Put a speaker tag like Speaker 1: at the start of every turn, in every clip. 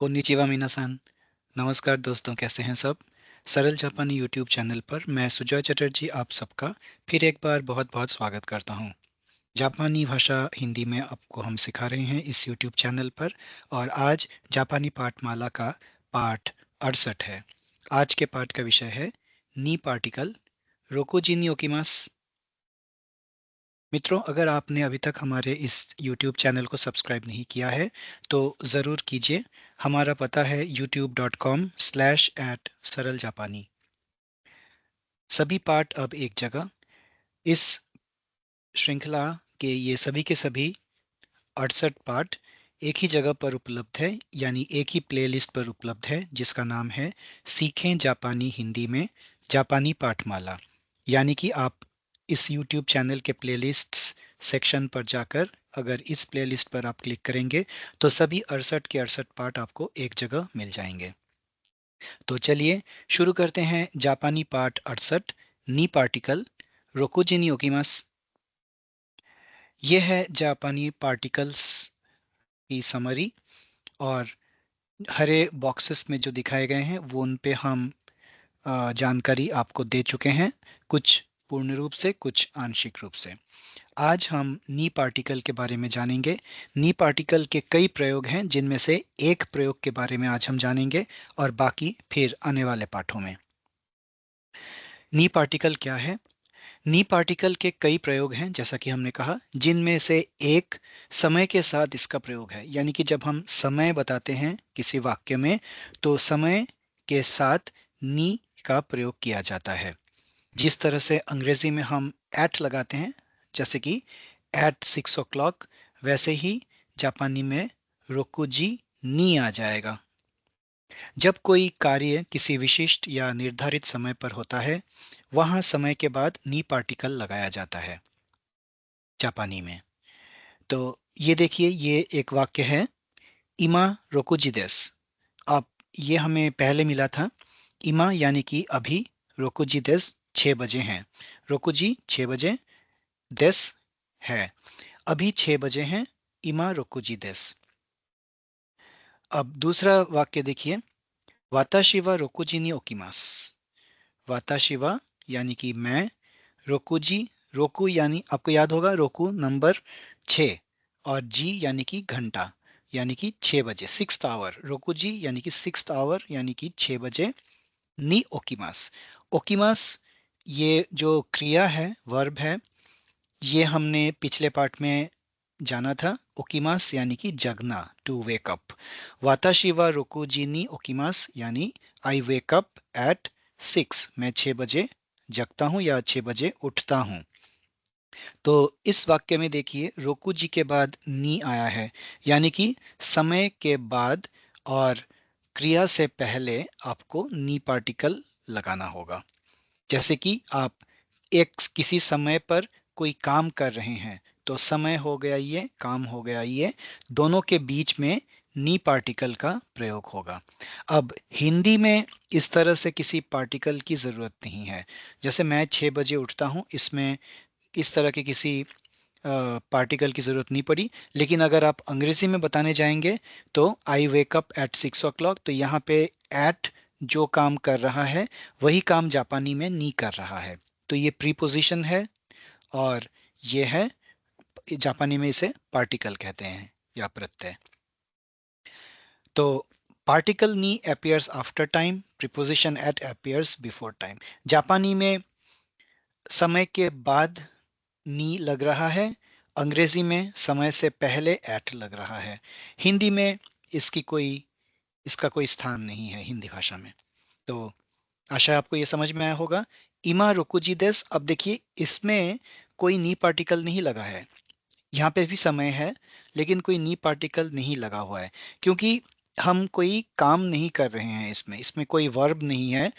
Speaker 1: कोन्निचिवा मिनासान। नमस्कार दोस्तों, कैसे हैं सब। सरल जापानी यूट्यूब चैनल पर मैं सुजॉय चटर्जी आप सबका फिर एक बार बहुत बहुत स्वागत करता हूं। जापानी भाषा हिंदी में आपको हम सिखा रहे हैं इस यूट्यूब चैनल पर। और आज जापानी पाठमाला का पाठ 68 है। आज के पाठ का विषय है नी पार्टिकल रोकोजी नी ओकिमास। मित्रों, अगर आपने अभी तक हमारे इस YouTube चैनल को सब्सक्राइब नहीं किया है तो ज़रूर कीजिए। हमारा पता है youtube.com/@ सरल जापानी। सभी पाठ अब एक जगह। इस श्रृंखला के ये सभी के सभी 68 पाठ एक ही जगह पर उपलब्ध है, यानी एक ही प्लेलिस्ट पर उपलब्ध है, जिसका नाम है सीखें जापानी हिंदी में जापानी पाठमाला। यानी कि आप इस YouTube चैनल के प्लेलिस्ट्स सेक्शन पर जाकर अगर इस प्लेलिस्ट पर आप क्लिक करेंगे तो सभी 68 के 68 पाठ आपको एक जगह मिल जाएंगे। तो चलिए शुरू करते हैं जापानी पाठ 68 नी पार्टिकल रोकुजी नी ओकिमास। यह है जापानी पार्टिकल्स की समरी। और हरे बॉक्सेस में जो दिखाए गए हैं वो उन पे हम जानकारी आपको दे चुके हैं, कुछ पूर्ण रूप से कुछ आंशिक रूप से। आज हम नी पार्टिकल के बारे में जानेंगे। नी पार्टिकल के कई प्रयोग हैं, जिनमें से एक प्रयोग के बारे में आज हम जानेंगे और बाकी फिर आने वाले पाठों में। नी पार्टिकल क्या है? नी पार्टिकल के कई प्रयोग हैं, जैसा कि हमने कहा, जिनमें से एक समय के साथ इसका प्रयोग है। यानी कि जब हम समय बताते हैं किसी वाक्य में तो समय के साथ नी का प्रयोग किया जाता है। जिस तरह से अंग्रेजी में हम एट लगाते हैं, जैसे कि एट 6 o'clock, वैसे ही जापानी में रोकुजी नी आ जाएगा। जब कोई कार्य किसी विशिष्ट या निर्धारित समय पर होता है, वहां समय के बाद नी पार्टिकल लगाया जाता है जापानी में। तो ये देखिए, ये एक वाक्य है, इमा रोकुजी देस। अब ये हमें पहले मिला था। इमा यानी कि अभी, रोकुजी देस 6 बजे हैं। रोकुजी 6 बजे, देस है, अभी 6 बजे हैं। इमा रोकुजी देस। अब दूसरा वाक्य देखिए, वाताशी वा रोकुजी नि ओकिमास। वाताशी वा यानी कि मैं, रोकुजी, रोकू यानी आपको याद होगा रोकू नंबर 6, और जी यानी कि घंटा, यानी कि 6 बजे, 6th hour। रोकुजी यानी कि 6th hour, यानी कि 6 बजे। नी ओकिमास। ओकिमास ये जो क्रिया है, वर्ब है, ये हमने पिछले पार्ट में जाना था। ओकिमास यानी कि जगना, टू वेक अप। वाताशी वा रोकुजी नी ओकिमास यानी आई वेक अप एट 6। मैं 6 बजे जगता हूँ या 6 बजे उठता हूँ। तो इस वाक्य में देखिए, रोकू जी के बाद नी आया है, यानी कि समय के बाद और क्रिया से पहले आपको नी पार्टिकल लगाना होगा। जैसे कि आप एक किसी समय पर कोई काम कर रहे हैं, तो समय हो गया ये, काम हो गया ये, दोनों के बीच में नी पार्टिकल का प्रयोग होगा। अब हिंदी में इस तरह से किसी पार्टिकल की ज़रूरत नहीं है। जैसे मैं 6 बजे उठता हूँ, इसमें इस तरह के किसी पार्टिकल की ज़रूरत नहीं पड़ी। लेकिन अगर आप अंग्रेज़ी में बताने जाएंगे तो आई वेक अप एट 6 o'clock, तो यहाँ पे एट जो काम कर रहा है वही काम जापानी में नी कर रहा है। तो ये प्रीपोजिशन है और ये है, जापानी में इसे पार्टिकल कहते हैं या प्रत्यय। तो पार्टिकल नी appears after time, preposition at appears before time. जापानी में समय के बाद नी लग रहा है, अंग्रेजी में समय से पहले एट लग रहा है। हिंदी में इसका कोई स्थान नहीं है हिंदी भाषा में। तो आशा है आपको ये समझ में आया होगा। इमा रोकुजी देस। अब देखिए, इसमें कोई नी पार्टिकल नहीं लगा है। यहाँ पे भी समय है, लेकिन कोई नी पार्टिकल नहीं लगा हुआ है, क्योंकि हम कोई काम नहीं कर रहे हैं। इसमें इसमें कोई वर्ब नहीं है।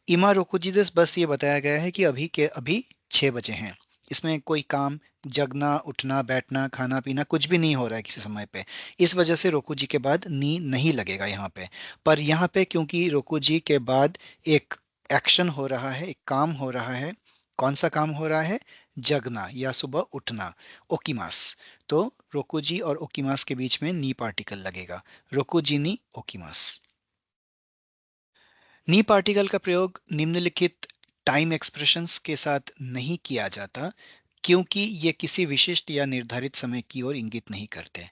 Speaker 1: इमा रोकुजिदस बस ये बताया गया है कि अभी के अभी 6 बजे हैं। इसमें कोई काम, जगना, उठना, बैठना, खाना पीना कुछ भी नहीं हो रहा है किसी समय पे। इस वजह से रोकुजी के बाद नी नहीं लगेगा यहाँ पे। पर यहाँ पे क्योंकि रोकुजी के बाद एक एक्शन हो रहा है, एक काम हो रहा है। कौन सा काम हो रहा है? जगना या सुबह उठना, ओकिमास। तो रोकुजी और ओकिमास के बीच में नी पार्टिकल लगेगा, रोकुजी नी ओकिमास। नी पार्टिकल का प्रयोग निम्नलिखित टाइम एक्सप्रेशंस के साथ नहीं किया जाता क्योंकि ये किसी विशिष्ट या निर्धारित समय की ओर इंगित नहीं करते।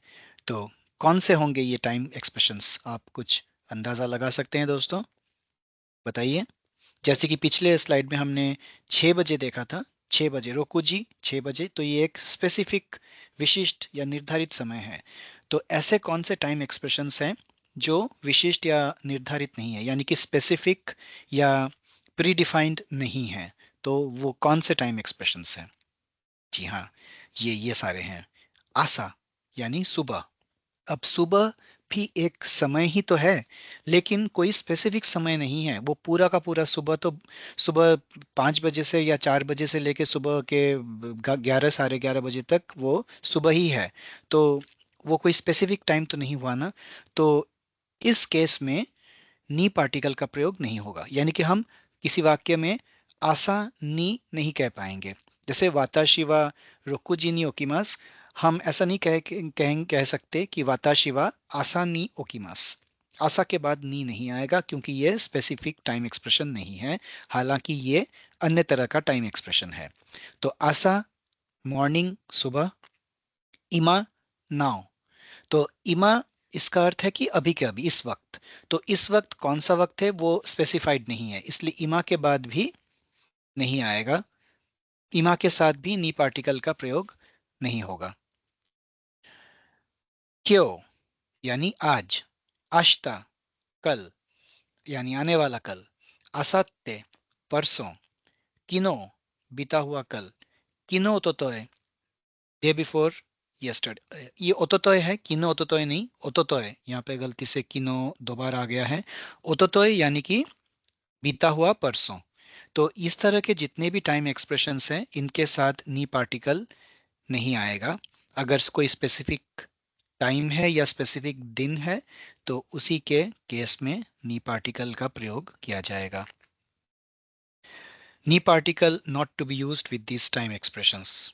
Speaker 1: तो कौन से होंगे ये टाइम एक्सप्रेशंस, आप कुछ अंदाजा लगा सकते हैं दोस्तों, बताइए। जैसे कि पिछले स्लाइड में हमने 6 बजे देखा था, 6 बजे रोकुजी 6 बजे, तो ये एक स्पेसिफिक विशिष्ट या निर्धारित समय है। तो ऐसे कौन से टाइम एक्सप्रेशंस हैं जो विशिष्ट या निर्धारित नहीं है, यानी कि स्पेसिफिक या प्री डिफाइंड नहीं है, तो वो कौन से टाइम एक्सप्रेशंस हैं? जी हाँ, ये सारे हैं। आसा यानी सुबह। अब सुबह भी एक समय ही तो है, लेकिन कोई स्पेसिफिक समय नहीं है। वो पूरा का पूरा सुबह तो सुबह 5 बजे से या 4 बजे से लेके सुबह के 11 साढ़े 11 बजे तक वो सुबह ही है। तो वो कोई स्पेसिफिक टाइम तो नहीं हुआ ना। तो इस केस में नी पार्टिकल का प्रयोग नहीं होगा, यानी कि हम किसी वाक्य में आसा नी नहीं कह पाएंगे। जैसे वाताशी वा रोकुजी नी ओकिमास, हम ऐसा नहीं कह सकते कि वाताशी वा आसा नी ओकिमास। आसा के बाद नी नहीं आएगा क्योंकि ये स्पेसिफिक टाइम एक्सप्रेशन नहीं है, हालांकि ये अन्य तरह का टाइम एक्सप्रेशन है। तो आसा मॉर्निंग सुबह, इमा नाउ, तो इमा इसका अर्थ है कि अभी के अभी, इस वक्त। तो इस वक्त कौन सा वक्त है वो स्पेसिफाइड नहीं है, इसलिए इमा के बाद भी नहीं आएगा। इमा के साथ भी नी पार्टिकल का प्रयोग नहीं होगा। क्यो यानी आज, आश्ता कल यानी आने वाला कल, आसाते परसों, किनो बीता हुआ कल, किनो ओतोतोय डे बिफोर यस्टरडे। ये ओतोतोय है, किनो ओतोतोय नहीं, ओतोतोय, यहाँ पे गलती से किनो दोबारा आ गया है। ओतोतोय यानी कि बीता हुआ परसों। तो इस तरह के जितने भी टाइम एक्सप्रेशंस हैं इनके साथ नी पार्टिकल नहीं आएगा। अगर कोई स्पेसिफिक टाइम है या स्पेसिफिक दिन है तो उसी के केस में नी पार्टिकल का प्रयोग किया जाएगा। नी particle not to be used with this time expressions.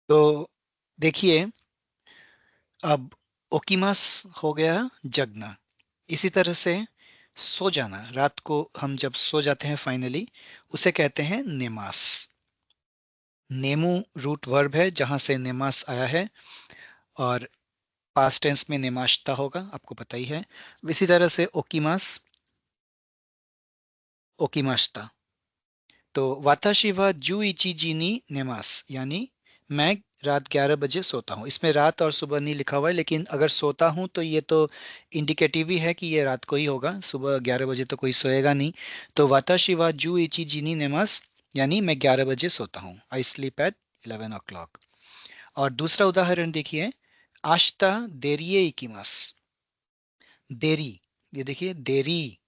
Speaker 1: तो देखिए, अब ओकिमास हो गया जगना। इसी तरह से सो जाना, रात को हम जब सो जाते हैं फाइनली, उसे कहते हैं नेमास। नेमू रूट वर्ब है जहां से नेमास आया है, और पास्ट टेंस में नेमाश्ता होगा, आपको पता ही है। इसी तरह से ओकिमास, ओकिमाश्ता। तो वाताशी वा जू इची जी नी नेमास, यानी मैं रात 11 बजे सोता हूँ। इसमें रात और सुबह नहीं लिखा हुआ है, लेकिन अगर सोता हूँ तो ये तो इंडिकेटिव ही है कि ये रात को ही होगा, सुबह 11 बजे तो कोई सोएगा नहीं। तो वाताशी वा जू इची जी नी नेमास यानी मैं 11 बजे सोता हूँ, आई स्लीप एट 11 o'clock। और दूसरा उदाहरण देखिए, आश्ता देरिये इकिमास। देरी, ये देखिए देरी,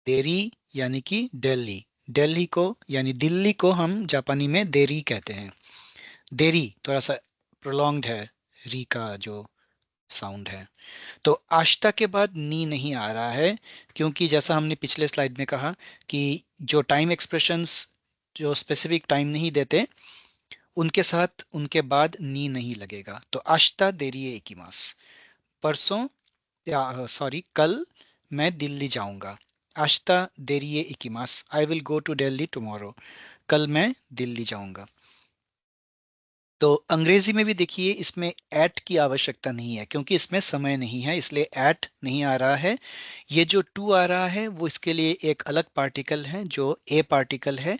Speaker 1: देरी यानी कि दिल्ली, दिल्ली को यानी दिल्ली को हम जापानी में देरी कहते हैं। देरी थोड़ा सा प्रोलॉन्ग्ड है, री का जो साउंड है। तो आश्ता के बाद नी नहीं आ रहा है क्योंकि जैसा हमने पिछले स्लाइड में कहा कि जो टाइम एक्सप्रेशंस जो स्पेसिफिक टाइम नहीं देते उनके साथ उनके बाद नी नहीं लगेगा। तो आश्ता देरी इकिमास, परसों या सॉरी कल मैं दिल्ली जाऊंगा। आश्ता देरिये इकिमास, I will go to Delhi tomorrow, कल मैं दिल्ली जाऊंगा। तो अंग्रेजी में भी देखिए इसमें एट की आवश्यकता नहीं है क्योंकि इसमें समय नहीं है, इसलिए एट नहीं आ रहा है। ये जो टू आ रहा है वो इसके लिए एक अलग पार्टिकल है जो ए पार्टिकल है।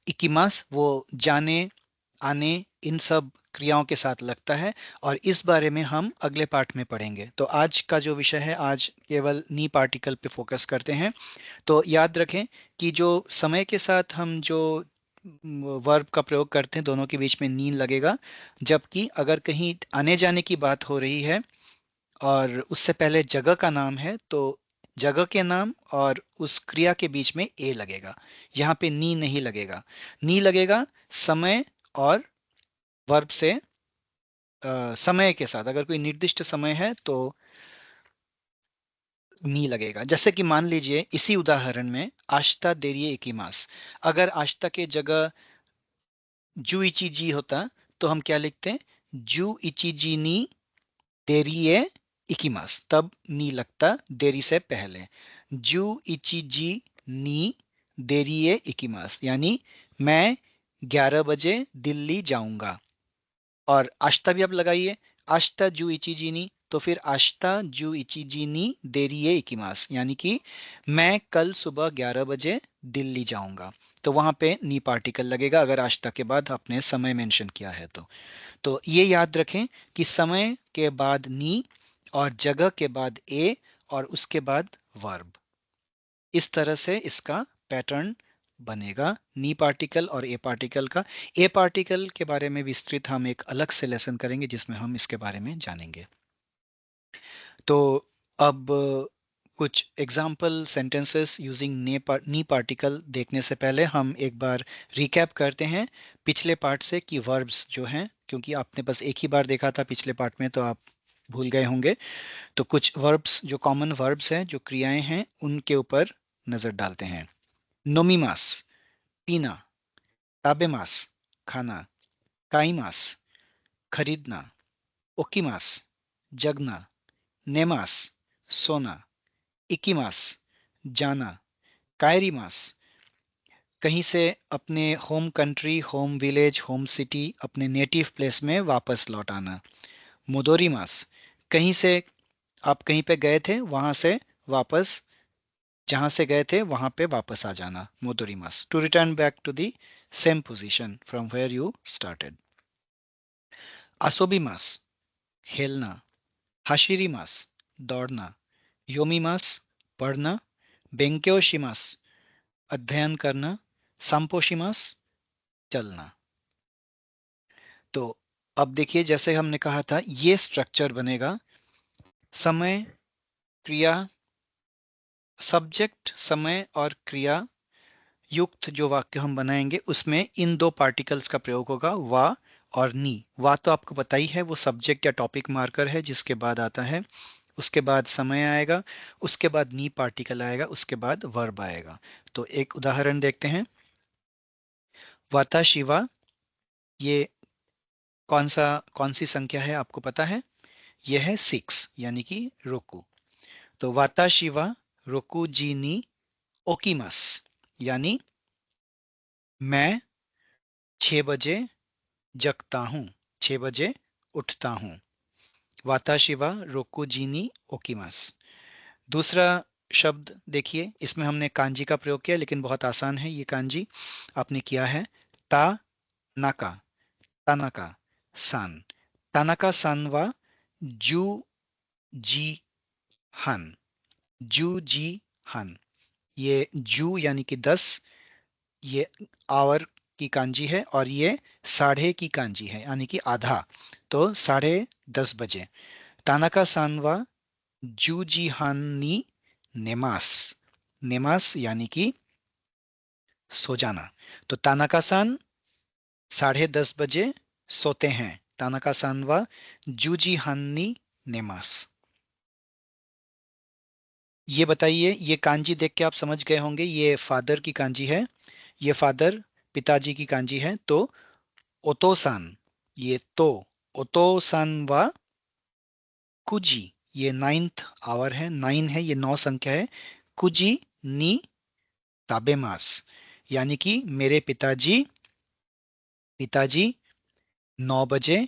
Speaker 1: इकिमास वो जाने, आने, इन सब क्रियाओं के साथ लगता है, और इस बारे में हम अगले पार्ट में पढ़ेंगे। तो आज का जो विषय है, आज केवल नी पार्टिकल पे फोकस करते हैं। तो याद रखें कि जो समय के साथ हम जो वर्ब का प्रयोग करते हैं दोनों के बीच में नी लगेगा, जबकि अगर कहीं आने जाने की बात हो रही है और उससे पहले जगह का नाम है तो जगह के नाम और उस क्रिया के बीच में ए लगेगा, यहाँ पे नी नहीं लगेगा। नी लगेगा समय और वर्ब से समय के साथ, अगर कोई निर्दिष्ट समय है तो नी लगेगा। जैसे कि मान लीजिए इसी उदाहरण में आश्ता देरिये इकिमास, अगर आश्ता के जगह जू इची जी होता तो हम क्या लिखते हैं, जू इची जी नी देरी ए इकीमास, तब नी लगता देरी से पहले। जू इची जी नी देरी ए इकीमास, यानी मैं 11 बजे दिल्ली जाऊंगा। और आश्ता भी आप लगाइए, आश्ता जू इची नी, तो फिर आश्ता जू इची नी देरी ए इकीमास, यानी कि मैं कल सुबह 11 बजे दिल्ली जाऊंगा। तो वहां पे नी पार्टिकल लगेगा अगर आश्ता के बाद आपने समय मेंशन किया है तो ये याद रखें कि समय के बाद नी और जगह के बाद ए और उसके बाद वर्ब, इस तरह से इसका पैटर्न बनेगा नी पार्टिकल और ए पार्टिकल का। ए पार्टिकल के बारे में विस्तृत हम एक अलग से लेसन करेंगे जिसमें हम इसके बारे में जानेंगे। तो अब कुछ एग्जाम्पल सेंटेंसेस यूजिंग नी पार्टिकल देखने से पहले हम एक बार रिकैप करते हैं पिछले पार्ट से कि वर्ब्स जो हैं, क्योंकि आपने बस एक ही बार देखा था पिछले पार्ट में तो आप भूल गए होंगे। तो कुछ वर्ब्स जो कॉमन वर्ब्स हैं, जो क्रियाएं हैं, उनके ऊपर नजर डालते हैं। नोमीमास पीना, ताबेमास खाना, काईमास खरीदना, ओकीमास जगना, नेमास सोना, इकीमास जाना, कायरीमास कहीं से अपने home country, home village, home city, अपने नेटिव प्लेस में वापस लौट आना। मोदोरीमास कहीं से आप कहीं पे गए थे वहां से वापस, जहां से गए थे वहां पे वापस आ जाना, मोदोरीमास, to return back to the same position from where you started. आसोबीमास खेलना, हाशिरीमास दौड़ना, योमीमास पढ़ना, बेंक्योशिमास अध्ययन करना, संपोशिमास चलना। तो अब देखिए जैसे हमने कहा था ये स्ट्रक्चर बनेगा, समय, क्रिया, सब्जेक्ट, समय और क्रिया युक्त जो वाक्य हम बनाएंगे उसमें इन दो पार्टिकल्स का प्रयोग होगा, वा और नी। वा तो आपको पता ही है, वो सब्जेक्ट या टॉपिक मार्कर है जिसके बाद आता है, उसके बाद समय आएगा, उसके बाद नी पार्टिकल आएगा, उसके बाद वर्ब आएगा। तो एक उदाहरण देखते हैं। वाता शिवा, ये कौन सी संख्या है आपको पता है? यह है 6, यानी कि रोकू। तो वाता शिवा रोकू जी नी ओकीमस, यानी मैं 6 बजे जगता हूँ, 6 बजे उठता हूँ। वाता शिवा रोकू जीनी ओकीमस। दूसरा शब्द देखिए, इसमें हमने कांजी का प्रयोग किया लेकिन बहुत आसान है ये कांजी, आपने किया है ता नाका, तानाका सान, तानाका सान वा जू जी हन, जू जी हन। ये जू यानी कि 10, ये आवर की कांजी है और ये साढ़े की कांजी है यानी कि आधा, तो 10:30 बजे। तानाका सानवा जूजी हानी नेमास, नेमास यानी कि सो जाना। तो तानाका सान 10:30 बजे सोते हैं, तानाका सानवा जूजी हानी नेमास। ये बताइए, ये कांजी देख के आप समझ गए होंगे ये फादर की कांजी है, ये फादर पिताजी की कांजी है। तो ओतोसान, ये तो ओतोसान वा कुजी, ये 9th आवर है, 9 है, ये 9 संख्या है। कुजी नी ताबेमास, यानी कि मेरे पिताजी पिताजी 9 बजे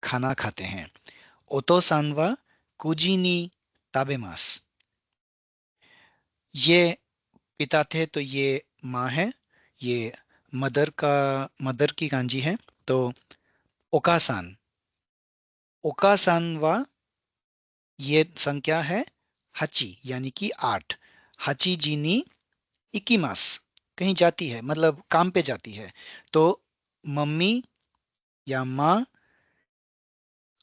Speaker 1: खाना खाते हैं। ओतो सांवा कुजी नी ताबेमास, ये पिता थे तो ये माँ है, ये मदर की कांजी है। तो ओकासान, ओकासान वा ये संख्या है हची, यानी कि 8। हची जीनी इकीमास कहीं जाती है, मतलब काम पे जाती है। तो मम्मी या माँ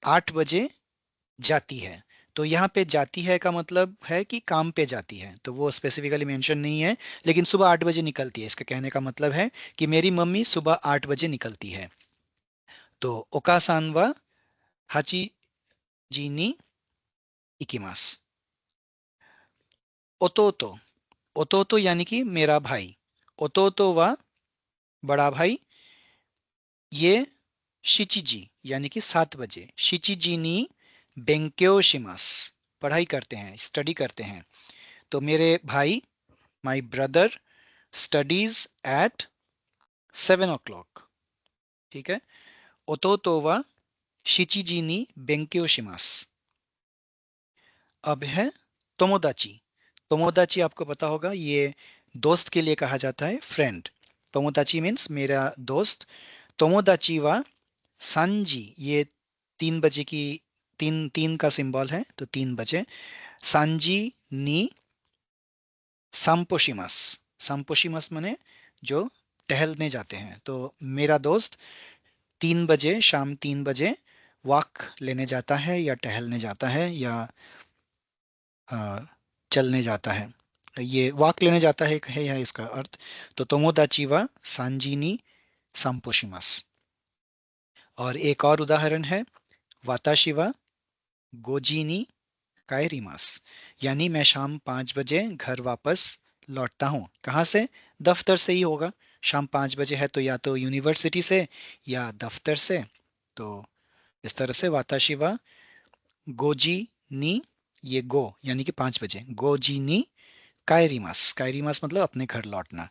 Speaker 1: 8 बजे जाती है। तो यहाँ पे जाती है का मतलब है कि काम पे जाती है, तो वो स्पेसिफिकली मेंशन नहीं है, लेकिन सुबह 8 बजे निकलती है, इसका कहने का मतलब है कि मेरी मम्मी सुबह 8 बजे निकलती है। तो ओकासान वा हाची जीनी इकिमास। ओतोतो, ओतोतो यानी कि मेरा भाई, ओतोतो वा बड़ा भाई ये शिचिजी यानी कि 7 बजे, शिचिजी नी बेंक्यो शिमास, पढ़ाई करते हैं, स्टडी करते हैं। तो मेरे भाई, my brother studies eight 7 o'clock। ठीक है। ओतोतो वा शिचिजी नी बेंक्यो शिमास। अब है तोमोदाची। तोमोदाची आपको पता होगा, ये दोस्त के लिए कहा जाता है, फ्रेंड। तोमोदाची मीन्स मेरा दोस्त। तोमोदाची वा सांजी, ये 3 बजे की, तीन तीन का सिंबल है, तो 3 बजे। सांजी नी सांपोशिमस। सांपोशिमस माने जो टहलने जाते हैं। तो मेरा दोस्त 3 बजे, शाम 3 बजे वॉक लेने जाता है या टहलने जाता है या अ, चलने जाता है। ये वॉक लेने जाता है इसका अर्थ। तो तोमोदाची वा सांजीनी सांपोशिमस। और एक और उदाहरण है, वाताशी वा गोजीनी कायरिमास, यानी मैं शाम 5 बजे घर वापस लौटता हूँ। कहाँ से? दफ्तर से ही होगा। शाम 5 बजे है तो या तो यूनिवर्सिटी से या दफ्तर से। तो इस तरह से वाताशी वा गोजी नी, ये गो यानी कि 5 बजे, गोजी नी कायरिमास। कायरिमास मतलब अपने घर लौटना।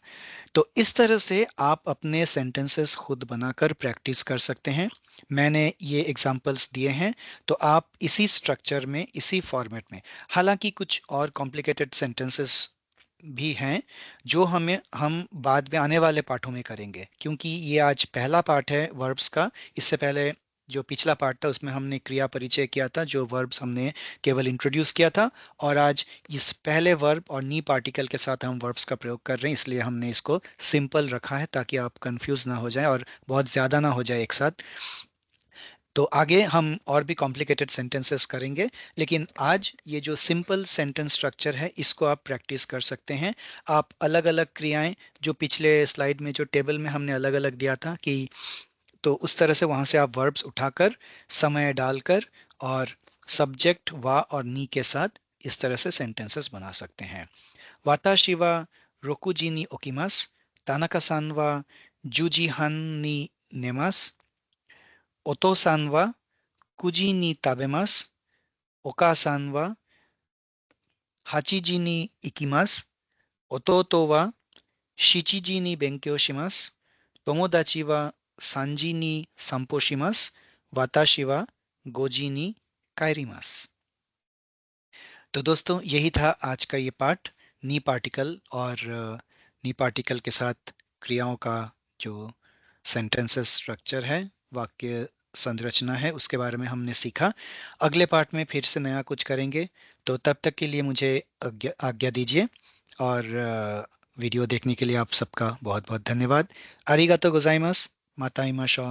Speaker 1: तो इस तरह से आप अपने सेंटेंसेस खुद बनाकर प्रैक्टिस कर सकते हैं। मैंने ये एग्जांपल्स दिए हैं, तो आप इसी स्ट्रक्चर में, इसी फॉर्मेट में, हालांकि कुछ और कॉम्प्लिकेटेड सेंटेंसेस भी हैं जो हम बाद में आने वाले पाठों में करेंगे, क्योंकि ये आज पहला पाठ है वर्ब्स का। इससे पहले जो पिछला पार्ट था उसमें हमने क्रिया परिचय किया था, जो वर्ब्स हमने केवल इंट्रोड्यूस किया था। और आज इस पहले वर्ब और नी पार्टिकल के साथ हम वर्ब्स का प्रयोग कर रहे हैं, इसलिए हमने इसको सिंपल रखा है ताकि आप कंफ्यूज ना हो जाएं और बहुत ज़्यादा ना हो जाए एक साथ। तो आगे हम और भी कॉम्प्लिकेटेड सेंटेंसेस करेंगे, लेकिन आज ये जो सिंपल सेंटेंस स्ट्रक्चर है इसको आप प्रैक्टिस कर सकते हैं। आप अलग अलग क्रियाएं, जो पिछले स्लाइड में जो टेबल में हमने अलग अलग दिया था कि, तो उस तरह से वहां से आप वर्ब्स उठाकर, समय डालकर और सब्जेक्ट वा और नी के साथ इस तरह से सेंटेंसेस बना सकते हैं। वाताशी वा रोकुजी नि ओकिमास, तानाका सान वा जूजी हान नि नेमास, ओतो सान वा कुजी नि ताबेमास, ओका सान वा हाचिजी नि इकिमास, ओतोतो वा शिचिजी नि बेंक्यो शिमास, तोमोदाची वा सांजी नि संपो शिमास, वाताशी वा गोजी नि कायरिमास। तो दोस्तों, यही था आज का ये पाठ, नी पार्टिकल और नी पार्टिकल के साथ क्रियाओं का जो सेंटेंसेस स्ट्रक्चर है, वाक्य संरचना है, उसके बारे में हमने सीखा। अगले पार्ट में फिर से नया कुछ करेंगे। तो तब तक के लिए मुझे आज्ञा दीजिए। और वीडियो देखने के लिए आप सबका बहुत बहुत धन्यवाद। आरिगातो गोजाइमास। माताइमाशो।